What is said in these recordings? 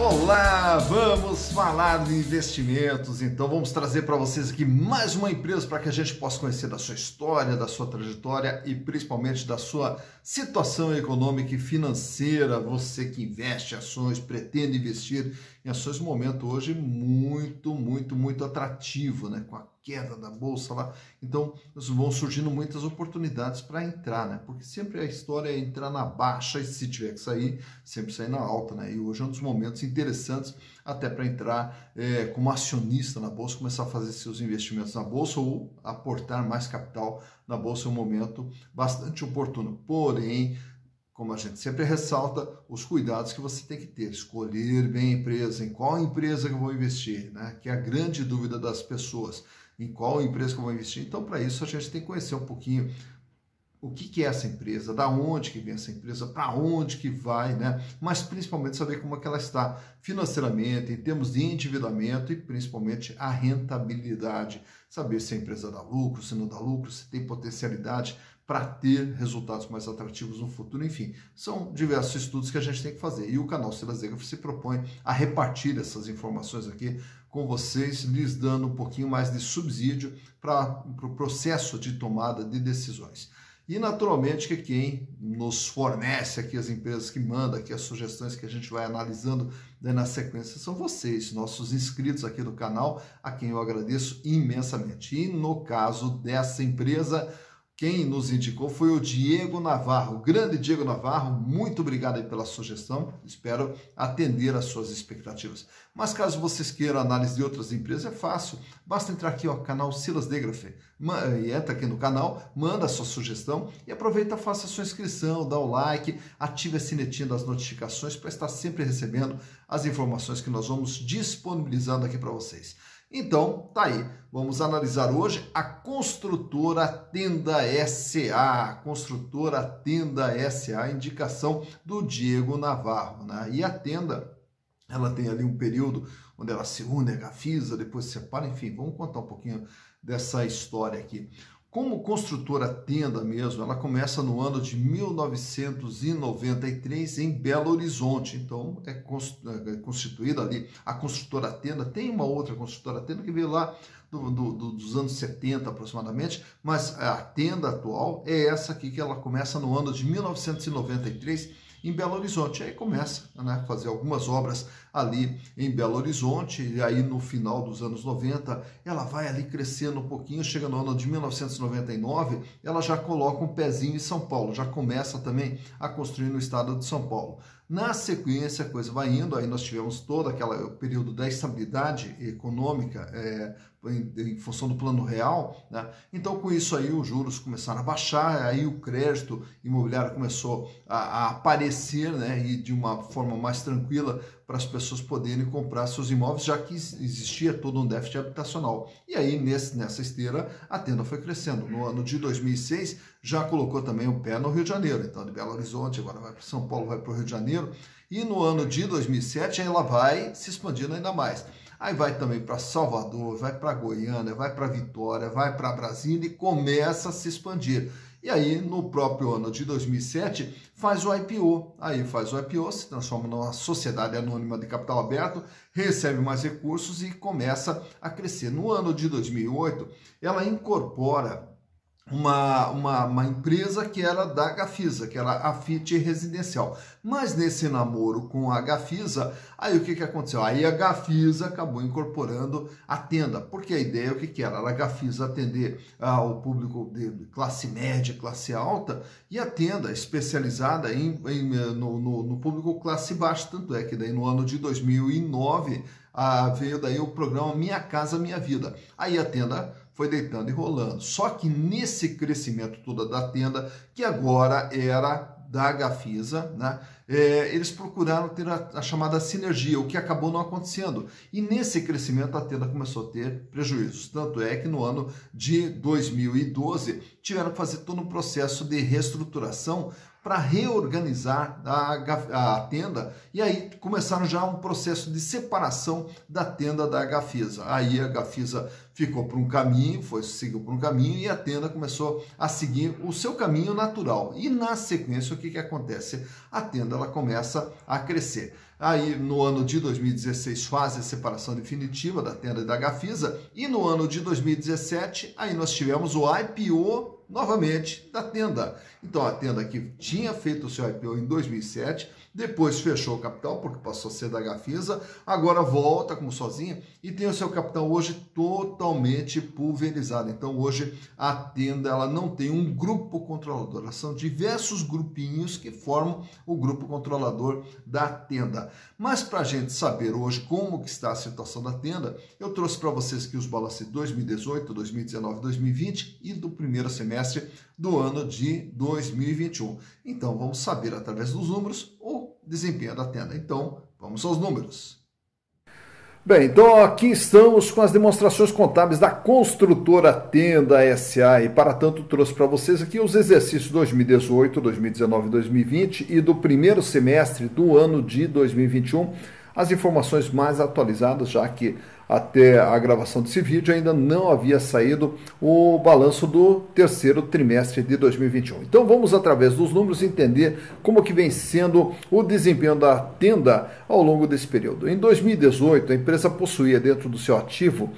Olá, vamos falar de investimentos, então vamos trazer para vocês aqui mais uma empresa para que a gente possa conhecer da sua história, da sua trajetória e principalmente da sua situação econômica e financeira. Você que investe em ações, pretende investir em ações, um momento hoje muito atrativo, né? Com a queda da bolsa lá, então vão surgindo muitas oportunidades para entrar, né? Porque sempre a história é entrar na baixa e se tiver que sair, sempre sair na alta, né? E hoje é um dos momentos interessantes até para entrar como acionista na bolsa, começar a fazer seus investimentos na bolsa ou aportar mais capital na bolsa, é um momento bastante oportuno. Porém, como a gente sempre ressalta, os cuidados que você tem que ter, escolher bem a empresa, em qual empresa que eu vou investir, né? Que é a grande dúvida das pessoas, em qual empresa que eu vou investir. Então, para isso, a gente tem que conhecer um pouquinho o que é essa empresa, da onde que vem essa empresa, para onde que vai, né? Mas principalmente saber como é que ela está financeiramente, em termos de endividamento e principalmente a rentabilidade. Saber se a empresa dá lucro, se não dá lucro, se tem potencialidade para ter resultados mais atrativos no futuro, enfim, são diversos estudos que a gente tem que fazer. E o canal Silas Zegaf se propõe a repartir essas informações aqui com vocês, lhes dando um pouquinho mais de subsídio para o processo de tomada de decisões. E naturalmente que quem nos fornece aqui, as empresas que mandam aqui as sugestões que a gente vai analisando na sequência, são vocês, nossos inscritos aqui do canal, a quem eu agradeço imensamente. E no caso dessa empresa, quem nos indicou foi o Diego Navarro, o grande Diego Navarro. Muito obrigado aí pela sugestão, espero atender às suas expectativas. Mas caso vocês queiram análise de outras empresas, é fácil, basta entrar aqui, ó, canal Silas Zegaf, e entra aqui no canal, manda a sua sugestão e aproveita, faça a sua inscrição, dá o like, ative a sinetinha das notificações para estar sempre recebendo as informações que nós vamos disponibilizando aqui para vocês. Então, tá aí, vamos analisar hoje a Construtora Tenda SA, Construtora Tenda SA, indicação do Diego Navarro, né? E a Tenda, ela tem ali um período onde ela se une a Gafisa, depois se separa, enfim, vamos contar um pouquinho dessa história aqui. Como construtora Tenda mesmo, ela começa no ano de 1993 em Belo Horizonte. Então, é constituída ali a construtora Tenda. Tem uma outra construtora Tenda que veio lá dos anos 70 aproximadamente, mas a Tenda atual é essa aqui, que ela começa no ano de 1993 em Belo Horizonte. Aí começa, né, a fazer algumas obras ali em Belo Horizonte, e aí no final dos anos 90, ela vai ali crescendo um pouquinho, chega no ano de 1999, ela já coloca um pezinho em São Paulo, já começa também a construir no estado de São Paulo. Na sequência, a coisa vai indo, aí nós tivemos todo aquele período da estabilidade econômica em função do Plano Real, né? Então, com isso aí, os juros começaram a baixar, aí o crédito imobiliário começou a aparecer, né? E de uma forma mais tranquila para as pessoas poderem comprar seus imóveis, já que existia todo um déficit habitacional. E aí, nessa esteira, a Tenda foi crescendo. No ano de 2006, já colocou também o pé no Rio de Janeiro. Então, de Belo Horizonte, agora vai para São Paulo, vai para o Rio de Janeiro. E no ano de 2007, ela vai se expandindo ainda mais. Aí vai também para Salvador, vai para Goiânia, vai para Vitória, vai para Brasília e começa a se expandir. E aí, no próprio ano de 2007, faz o IPO. Aí faz o IPO, se transforma numa sociedade anônima de capital aberto, recebe mais recursos e começa a crescer. No ano de 2008, ela incorpora uma empresa que era da Gafisa, que era a FIT Residencial. Mas nesse namoro com a Gafisa, aí o que aconteceu? Aí a Gafisa acabou incorporando a Tenda, porque a ideia o que era? Era a Gafisa atender ao público de classe média, classe alta, e a Tenda especializada no público classe baixa. Tanto é que daí no ano de 2009 veio daí o programa Minha Casa Minha Vida. Aí a Tenda foi deitando e rolando. Só que nesse crescimento todo da Tenda, que agora era da Gafisa, né, eles procuraram ter a chamada sinergia, o que acabou não acontecendo. E nesse crescimento a Tenda começou a ter prejuízos. Tanto é que no ano de 2012 tiveram que fazer todo um processo de reestruturação para reorganizar a Tenda, e aí começaram já um processo de separação da Tenda da Gafisa. Aí a Gafisa ficou por um caminho, seguiu por um caminho, e a Tenda começou a seguir o seu caminho natural. E na sequência, o que acontece? A Tenda Tenda ela começa a crescer. Aí no ano de 2016 faz a separação definitiva da Tenda e da Gafisa, e no ano de 2017 aí nós tivemos o IPO novamente da Tenda. Então a Tenda que tinha feito o seu IPO em 2007, depois fechou o capital porque passou a ser da Gafisa, agora volta como sozinha e tem o seu capital hoje totalmente pulverizado. Então hoje a Tenda ela não tem um grupo controlador, são diversos grupinhos que formam o grupo controlador da Tenda. Mas para a gente saber hoje como que está a situação da Tenda, eu trouxe para vocês aqui os balanços de 2018, 2019, 2020 e do primeiro semestre do ano de 2021. Então vamos saber através dos números o desempenho da Tenda. Então vamos aos números. Bem, então aqui estamos com as demonstrações contábeis da construtora Tenda SA e para tanto trouxe para vocês aqui os exercícios 2018, 2019 e 2020 e do primeiro semestre do ano de 2021, as informações mais atualizadas, já que até a gravação desse vídeo ainda não havia saído o balanço do terceiro trimestre de 2021. Então vamos através dos números entender como que vem sendo o desempenho da Tenda ao longo desse período. Em 2018 a empresa possuía dentro do seu ativo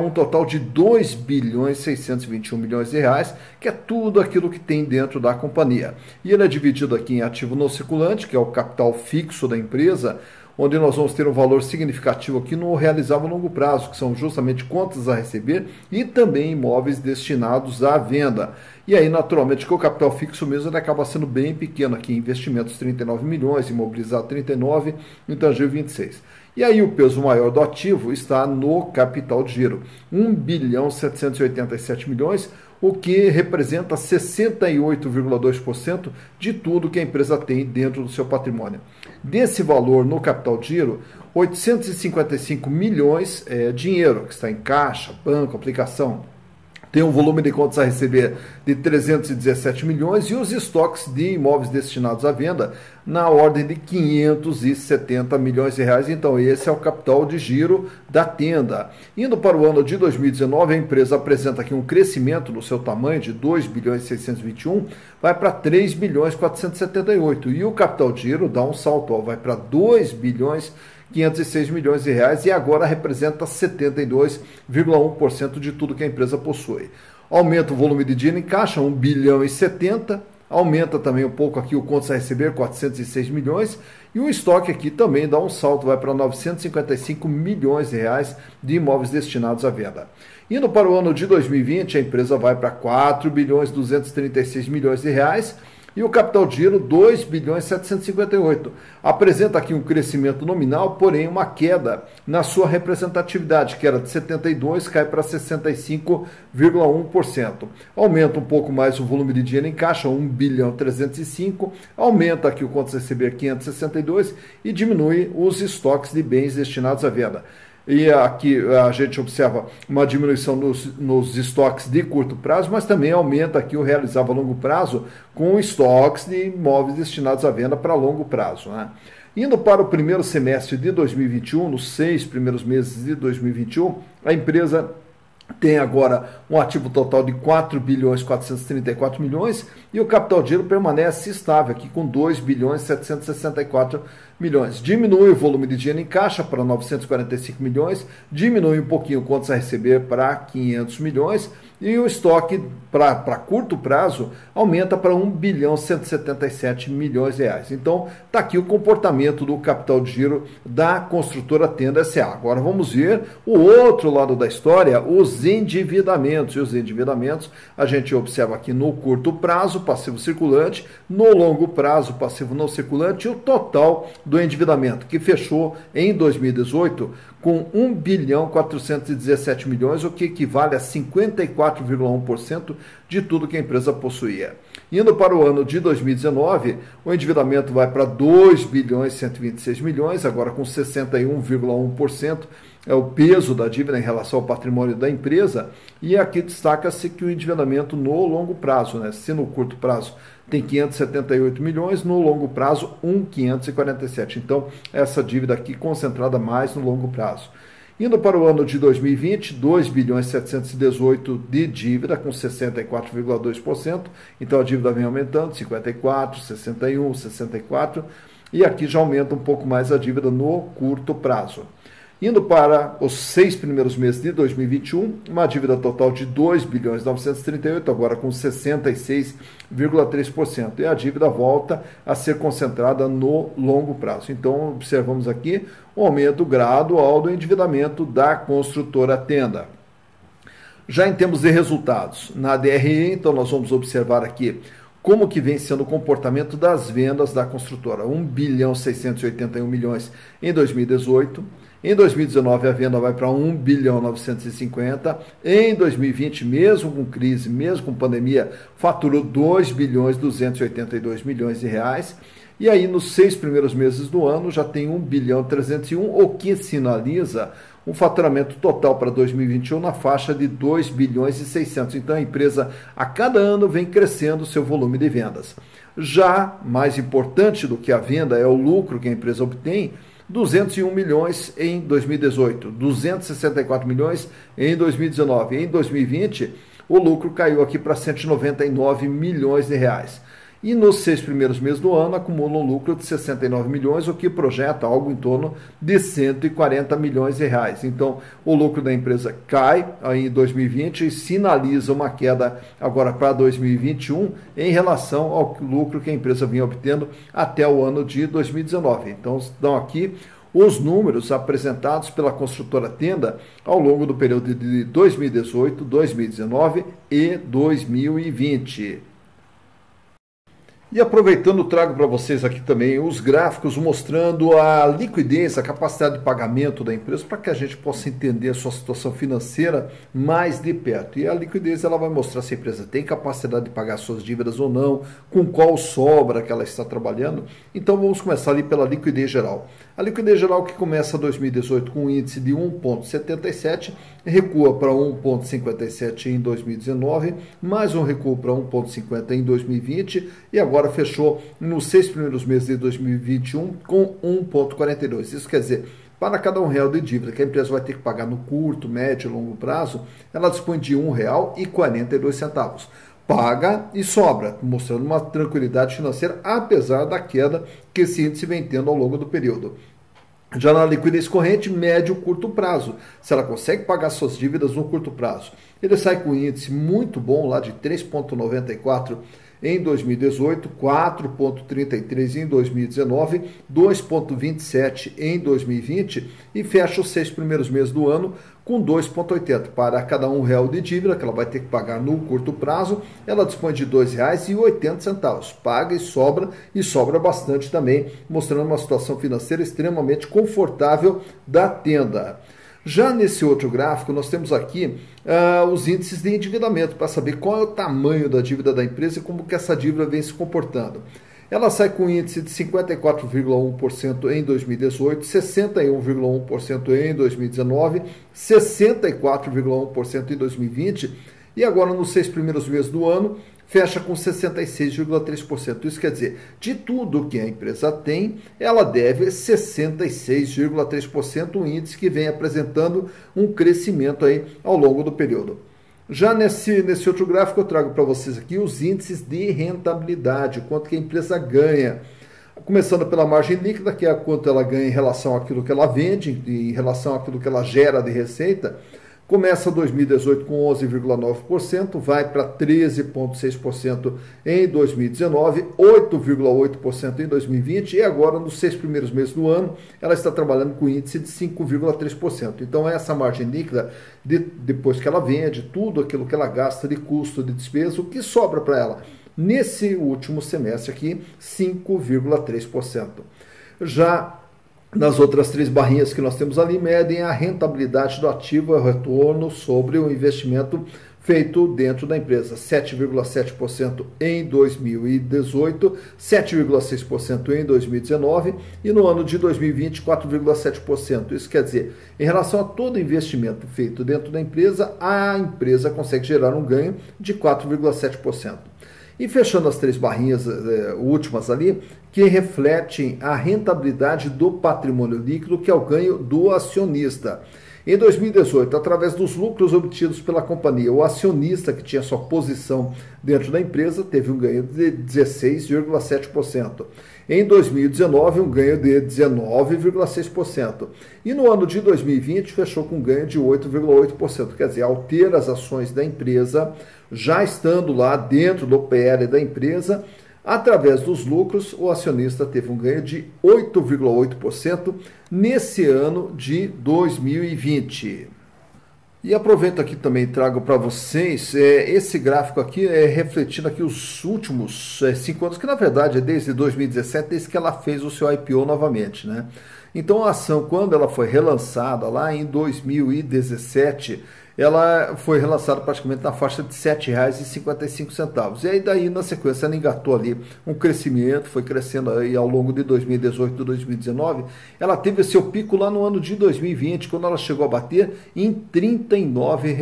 um total de 2 bilhões 621 milhões de reais, que é tudo aquilo que tem dentro da companhia. E ele é dividido aqui em ativo não circulante, que é o capital fixo da empresa, onde nós vamos ter um valor significativo aqui no realizável a longo prazo, que são justamente contas a receber e também imóveis destinados à venda. E aí, naturalmente, que o capital fixo mesmo ele acaba sendo bem pequeno aqui, investimentos 39 milhões, imobilizado 39, intangível 26. E aí o peso maior do ativo está no capital de giro, 1 bilhão 787 milhões, o que representa 68,2% de tudo que a empresa tem dentro do seu patrimônio. Desse valor no capital de giro, 855 milhões é dinheiro, que está em caixa, banco, aplicação. Tem um volume de contas a receber de 317 milhões e os estoques de imóveis destinados à venda na ordem de 570 milhões de reais. Então esse é o capital de giro da Tenda. Indo para o ano de 2019, a empresa apresenta aqui um crescimento no seu tamanho de 2 bilhões 621, vai para 3 bilhões 478 e o capital de giro dá um salto, vai para 2 bilhões 506 milhões de reais e agora representa 72,1% de tudo que a empresa possui. Aumenta o volume de dinheiro em caixa, 1 bilhão e 70, aumenta também um pouco aqui o contas a receber, 406 milhões, e o estoque aqui também dá um salto, vai para 955 milhões de reais de imóveis destinados à venda. Indo para o ano de 2020, a empresa vai para 4 bilhões 236 milhões de reais, e o capital de giro 2 bilhões 758. Apresenta aqui um crescimento nominal, porém uma queda na sua representatividade, que era de 72, cai para 65,1%. Aumenta um pouco mais o volume de dinheiro em caixa, 1 bilhão 305, aumenta aqui o contas a receber 562 e diminui os estoques de bens destinados à venda. E aqui a gente observa uma diminuição nos estoques de curto prazo, mas também aumenta aqui o realizável a longo prazo com estoques de imóveis destinados à venda para longo prazo, né? Indo para o primeiro semestre de 2021, nos 6 primeiros meses de 2021, a empresa tem agora um ativo total de 4 bilhões 434 milhões e o capital de giro permanece estável aqui com 2 bilhões 764 milhões. Diminui o volume de dinheiro em caixa para 945 milhões, diminui um pouquinho o contas a receber para 500 milhões e o estoque para curto prazo aumenta para 1 bilhão 177 milhões de reais. Então, está aqui o comportamento do capital de giro da construtora Tenda SA. Agora vamos ver o outro lado da história, os endividamentos. E os endividamentos a gente observa aqui no curto prazo, passivo circulante, no longo prazo, passivo não circulante, e o total do endividamento, que fechou em 2018 com 1 bilhão 417 milhões, o que equivale a 54,1% de tudo que a empresa possuía. Indo para o ano de 2019, o endividamento vai para 2 bilhões 126 milhões, agora com 61,1%, é o peso da dívida em relação ao patrimônio da empresa, e aqui destaca-se que o endividamento no longo prazo, né? Se no curto prazo tem 578 milhões, no longo prazo 1.547. Então, essa dívida aqui concentrada mais no longo prazo. Indo para o ano de 2020, 2 bilhões 718 de dívida, com 64,2%. Então a dívida vem aumentando, 54, 61, 64. E aqui já aumenta um pouco mais a dívida no curto prazo. Indo para os 6 primeiros meses de 2021, uma dívida total de 2 bilhões 938, agora com 66,3%. E a dívida volta a ser concentrada no longo prazo. Então, observamos aqui um aumento gradual do endividamento da construtora Tenda. Já em termos de resultados, na DRE, então nós vamos observar aqui como que vem sendo o comportamento das vendas da construtora. 1 bilhão 681 milhões em 2018. Em 2019, a venda vai para 1 bilhão 950. Em 2020, mesmo com crise, mesmo com pandemia, faturou 2 bilhões 282 milhões de reais. E aí, nos 6 primeiros meses do ano, já tem 1 bilhão 301, o que sinaliza um faturamento total para 2021 na faixa de 2 bilhões e 600. Então, a empresa, a cada ano, vem crescendo o seu volume de vendas. Já mais importante do que a venda é o lucro que a empresa obtém, 201 milhões em 2018, 264 milhões em 2019. Em 2020, o lucro caiu aqui para 199 milhões de reais. E nos 6 primeiros meses do ano, acumula um lucro de 69 milhões, o que projeta algo em torno de 140 milhões de reais. Então, o lucro da empresa cai aí em 2020 e sinaliza uma queda agora para 2021 em relação ao lucro que a empresa vinha obtendo até o ano de 2019. Então, estão aqui os números apresentados pela construtora Tenda ao longo do período de 2018, 2019 e 2020. E aproveitando, trago para vocês aqui também os gráficos mostrando a liquidez, a capacidade de pagamento da empresa, para que a gente possa entender a sua situação financeira mais de perto. E a liquidez ela vai mostrar se a empresa tem capacidade de pagar suas dívidas ou não, com qual sobra que ela está trabalhando. Então vamos começar ali pela liquidez geral. A liquidez geral que começa 2018 com um índice de 1,77, recua para 1,57 em 2019, mais um recuo para 1,50 em 2020 e agora fechou nos 6 primeiros meses de 2021 com 1,42. Isso quer dizer, para cada R$1 de dívida que a empresa vai ter que pagar no curto, médio e longo prazo, ela dispõe de R$1,42. Paga e sobra, mostrando uma tranquilidade financeira, apesar da queda que esse índice vem tendo ao longo do período. Já na liquidez corrente, médio e curto prazo, se ela consegue pagar suas dívidas no curto prazo, ele sai com um índice muito bom lá de 3,94 em 2018, 4,33 em 2019, 2,27 em 2020 e fecha os 6 primeiros meses do ano com 2,80. Para cada R$1 de dívida que ela vai ter que pagar no curto prazo, ela dispõe de R$2,80. Paga e sobra bastante também, mostrando uma situação financeira extremamente confortável da Tenda. Já nesse outro gráfico, nós temos aqui os índices de endividamento, para saber qual é o tamanho da dívida da empresa e como que essa dívida vem se comportando. Ela sai com um índice de 54,1% em 2018, 61,1% em 2019, 64,1% em 2020 e agora nos 6 primeiros meses do ano fecha com 66,3%. Isso quer dizer, de tudo que a empresa tem, ela deve 66,3%, um índice que vem apresentando um crescimento aí ao longo do período. Já nesse outro gráfico eu trago para vocês aqui os índices de rentabilidade, quanto que a empresa ganha. Começando pela margem líquida, que é quanto ela ganha em relação àquilo que ela vende, em relação àquilo que ela gera de receita. Começa 2018 com 11,9%, vai para 13,6% em 2019, 8,8% em 2020 e agora nos 6 primeiros meses do ano ela está trabalhando com índice de 5,3%. Então essa margem líquida, depois que ela vende, tudo aquilo que ela gasta de custo, de despesa, o que sobra para ela? Nesse último semestre aqui, 5,3%. Já nas outras 3 barrinhas que nós temos ali, medem a rentabilidade do ativo, o retorno sobre o investimento feito dentro da empresa. 7,7% em 2018, 7,6% em 2019 e no ano de 2020, 4,7%. Isso quer dizer, em relação a todo investimento feito dentro da empresa, a empresa consegue gerar um ganho de 4,7%. E fechando as 3 barrinhas últimas ali, que refletem a rentabilidade do patrimônio líquido, que é o ganho do acionista. Em 2018, através dos lucros obtidos pela companhia, o acionista que tinha sua posição dentro da empresa teve um ganho de 16,7%. Em 2019, um ganho de 19,6%. E no ano de 2020, fechou com um ganho de 8,8%. Quer dizer, ao ter as ações da empresa, já estando lá dentro do PL da empresa, através dos lucros, o acionista teve um ganho de 8,8% nesse ano de 2020. E aproveito aqui também e trago para vocês esse gráfico aqui, refletindo aqui os últimos 5 anos, que na verdade é desde 2017, desde que ela fez o seu IPO novamente, né? Então a ação, quando ela foi relançada lá em 2017, ela foi relançada praticamente na faixa de R$ 7,55. E aí daí na sequência ela engatou ali um crescimento, foi crescendo aí ao longo de 2018 e 2019. Ela teve seu pico lá no ano de 2020, quando ela chegou a bater em R$ 39,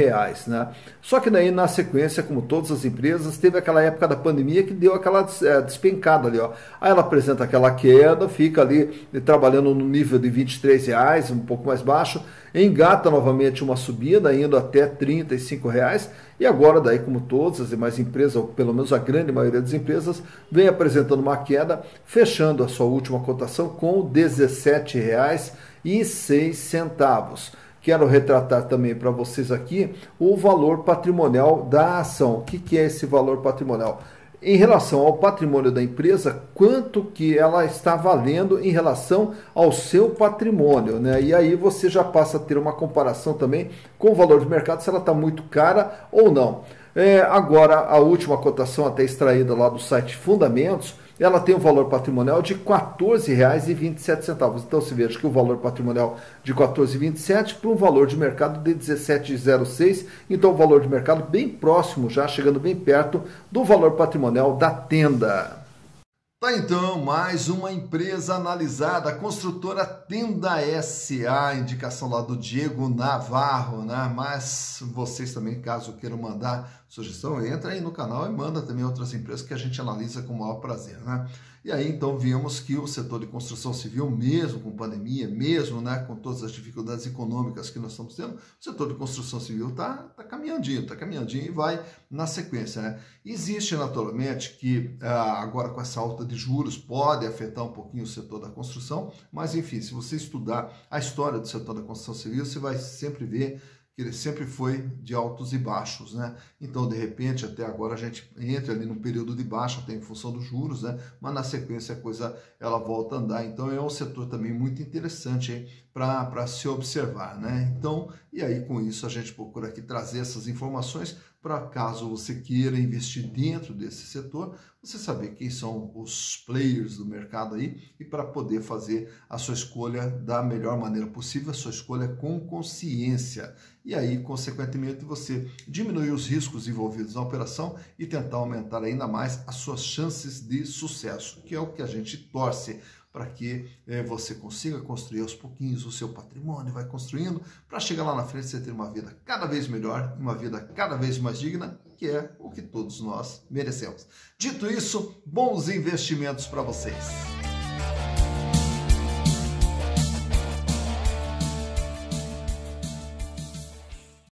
né? Só que daí na sequência, como todas as empresas, teve aquela época da pandemia que deu aquela despencada ali, ó. Aí ela apresenta aquela queda, fica ali trabalhando no nível de R$ 23, um pouco mais baixo, engata novamente uma subida, indo até R$ 35, e agora daí, como todas as demais empresas, ou pelo menos a grande maioria das empresas, vem apresentando uma queda, fechando a sua última cotação com R$ 17,06. Quero retratar também para vocês aqui o valor patrimonial da ação. O que é esse valor patrimonial? Em relação ao patrimônio da empresa, quanto que ela está valendo em relação ao seu patrimônio, né? E aí você já passa a ter uma comparação também com o valor de mercado, se ela está muito cara ou não. Agora, a última cotação até extraída lá do site Fundamentos, ela tem um valor patrimonial de R$ 14,27. Então, se veja que o valor patrimonial de R$ 14,27 para um valor de mercado de R$ 17,06. Então, o valor de mercado bem próximo, já chegando bem perto do valor patrimonial da Tenda. Tá, então, mais uma empresa analisada, a construtora Tenda SA, indicação lá do Diego Navarro, né? Mas vocês também, caso queiram mandar sugestão, entra aí no canal e manda também outras empresas que a gente analisa com o maior prazer, né? E aí, então, vimos que o setor de construção civil, mesmo com pandemia, mesmo, né, com todas as dificuldades econômicas que nós estamos tendo, o setor de construção civil tá caminhandinho e vai na sequência, né? Existe, naturalmente, que agora com essa alta de juros pode afetar um pouquinho o setor da construção, mas, enfim, se você estudar a história do setor da construção civil, você vai sempre ver que ele sempre foi de altos e baixos, né? Então, de repente, até agora a gente entra ali num período de baixa, até em função dos juros, né? Mas na sequência a coisa ela volta a andar. Então, é um setor também muito interessante para se observar, né? Então, e aí com isso a gente procura aqui trazer essas informações para caso você queira investir dentro desse setor, você saber quem são os players do mercado aí e para poder fazer a sua escolha da melhor maneira possível, a sua escolha com consciência. E aí, consequentemente, você diminuir os riscos envolvidos na operação e tentar aumentar ainda mais as suas chances de sucesso, que é o que a gente torce para que você consiga construir aos pouquinhos o seu patrimônio, vai construindo, para chegar lá na frente você ter uma vida cada vez melhor, uma vida cada vez mais digna, que é o que todos nós merecemos. Dito isso, bons investimentos para vocês!